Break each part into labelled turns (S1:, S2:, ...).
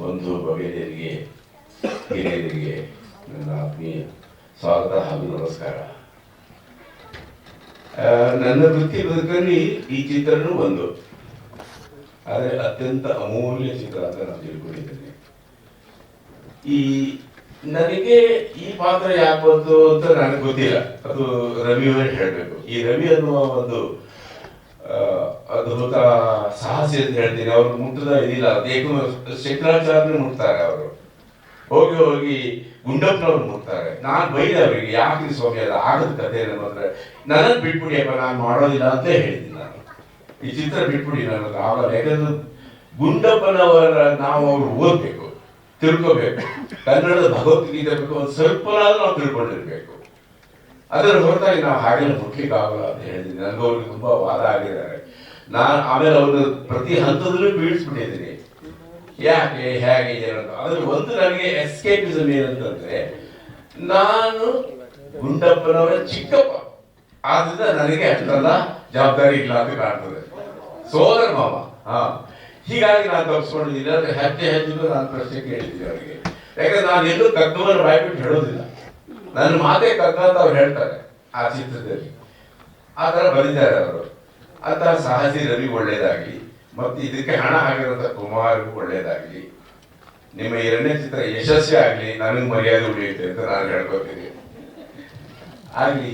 S1: ಬಂಧು ಭಗಿನಿಯರಿಗೆ, ಹಿರಿಯರಿಗೆ ನನ್ನ ಆತ್ಮೀಯ ಸ್ವಾಗತ ಹಾಗೂ ನಮಸ್ಕಾರ. ನನ್ನ ವೃತ್ತಿ ಬದುಕಲ್ಲಿ ಈ ಚಿತ್ರನೂ ಒಂದು, ಆದರೆ ಅತ್ಯಂತ ಅಮೂಲ್ಯ ಚಿತ್ರ ಅಂತ ನಾನು ತಿಳ್ಕೊಂಡಿದ್ದೇನೆ. ನನಗೆ ಈ ಪಾತ್ರ ಯಾಕೆ ಬಂತು ಅಂತ ನನಗೆ ಗೊತ್ತಿಲ್ಲ, ಅದು ರವಿಯವರೇ ಹೇಳಬೇಕು. ಈ ರವಿ ಅನ್ನುವ ಒಂದು ಅದ್ಭುತ ಸಾಹಸಿ ಅಂತ ಹೇಳ್ತೀನಿ. ಅವ್ರು ಮುಟ್ಟದ ಇದಿಲ್ಲ, ಶಂಕರಾಚಾರ್ಯ ಮುಟ್ತಾರೆ, ಅವರು ಹೋಗಿ ಹೋಗಿ ಗುಂಡಪ್ಪನವ್ರು ಮುಟ್ತಾರೆ. ನಾನು ಬೈದೆ ಅವರಿಗೆ, ಯಾಕೆ ಸ್ವಾಮಿ ಅಲ್ಲ ಆಗದ ಕಥೆ ಅಂದ್ರೆ ನನಗೆ ಬಿಟ್ಬಿಡಿಯಪ್ಪ, ನಾನು ಮಾಡೋದಿಲ್ಲ ಅಂತ ಹೇಳಿದ್ದೀನಿ. ನಾನು ಈ ಚಿತ್ರ ಬಿಟ್ಬಿಡಿ ನನಗೆ ಆಗಲ್ಲ. ಯಾಕಂದ್ರೆ ಗುಂಡಪ್ಪನವರ ನಾವು ಅವ್ರು ಓದ್ಬೇಕು, ತಿಳ್ಕೋಬೇಕು, ಕನ್ನಡದ ಭಗವದ್ಗೀತೆ ಬೇಕು, ಒಂದು ಸ್ವಲ್ಪನಾದ್ರೂ ನಾವು ತಿಳ್ಕೊಂಡಿರ್ಬೇಕು. ಅದರ ಹೊರತಾಗಿ ನಾವು ಹಾಗೆಲ್ಲ ಮುಟ್ಲಿಕ್ಕೆ ಆಗಲ್ಲ ಅಂತ ಹೇಳಿದ್ದೀನಿ. ನನಗೆ ಅವ್ರಿಗೆ ತುಂಬಾ ವಾದ ಆಗಿದ್ದಾರೆ. ನಾನು ಆಮೇಲೆ ಅವ್ರನ್ನ ಪ್ರತಿ ಹಂತದಲ್ಲೂ ಬೀಳಿಸ್ಬಿಟ್ಟಿದ್ದೀನಿ, ಯಾಕೆ ಹೇಗೆ ಏನಂತ. ಅದ್ರ ಒಂದು ನನಗೆ ಎಸ್ಕೇಪಿಸಮ್ ಏನಂತಂದ್ರೆ, ನಾನು ಗುಂಡಪ್ಪನವರ ಚಿಕ್ಕಪ್ಪ, ಆದ್ರಿಂದ ನನಗೆ ಅಷ್ಟೆಲ್ಲ ಜವಾಬ್ದಾರಿ ಇಲ್ಲ ಅಂತ ಕಾಣ್ತದೆ. ಸೋದರ ಮಾವ, ಹೀಗಾಗಿ ನಾನು ತಪ್ಪಿಸ್ಕೊಂಡಿದ್ದೀನಿ. ಅಂದ್ರೆ ಹೆಜ್ಜೆ ಹೆಜ್ಜೆಗೂ ನಾನು ಪ್ರಶ್ನೆ ಕೇಳಿದ್ದೀನಿ ಅವರಿಗೆ. ಯಾಕಂದ್ರೆ ನಾನು ಎಲ್ಲೂ ಕಗ್ಗವನ್ನು ಬಾಯ್ಬಿಟ್ಟು ಹೇಳೋದಿಲ್ಲ, ನನ್ನ ಮಾತೆ ಕಗ್ಗ ಅಂತ ಅವ್ರು ಹೇಳ್ತಾರೆ ಆ ಚಿತ್ರದಲ್ಲಿ. ಆ ತರ ಬರೆದಿದ್ದಾರೆ ಅವರು. ಅಂತ ಸಾಹಸಿ ರವಿ ಒಳ್ಳೇದಾಗ್ಲಿ, ಮತ್ತೆ ಇದಕ್ಕೆ ಹಣ ಹಾಕಿರೋಂಥ ಕುಮಾರ್ಗೂ ಒಳ್ಳೇದಾಗ್ಲಿ. ನಿಮ್ಮ 2ನೇ ಚಿತ್ರ ಯಶಸ್ವಿ ಆಗ್ಲಿ, ನನಗೆ ಮರ್ಯಾದೆ ಉಳಿಯುತ್ತೆ ಅಂತ ನಾನು ಹೇಳ್ಕೊತೀನಿ. ಆಗ್ಲಿ,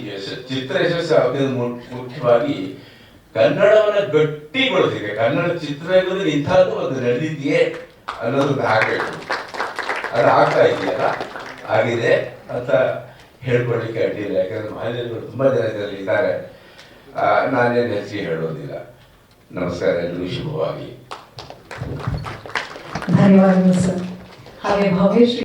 S1: ಚಿತ್ರ ಯಶಸ್ವಿ ಆಗೋದು ಮುಖ್ಯವಾಗಿ ಕನ್ನಡವನ್ನ ಗಟ್ಟಿಗೊಳಿಸಿದೆ. ಕನ್ನಡ ಚಿತ್ರರಂಗದಲ್ಲಿ ಇಂಥದ್ದು ಒಂದು ನಡೆದಿದೆಯೇ ಅನ್ನೋದು ಆಗ್ಬೇಕು. ಅದು ಆಗ್ತಾ ಇದೆಯಲ್ಲ, ಆಗಿದೆ ಅಂತ ಹೇಳ್ಕೊಳ್ಲಿಕ್ಕೆ ಅಡ್ಡಿಲ್ಲ. ಯಾಕಂದ್ರೆ ಮಹಿಳೆಯರು ತುಂಬಾ ಜನ ಇದರಲ್ಲಿ ಇದ್ದಾರೆ, ನಾನೇನು ಹೆಚ್ಚಿಗೆ ಹೇಳೋದಿಲ್ಲ. ನಮಸ್ಕಾರ, ಎಲ್ಲರಿಗೂ ಶುಭವಾಗಿ.
S2: ಧನ್ಯವಾದಗಳು ಸರ್. ಹಾಗೆ ಭವ್ಯಶ್ರೀ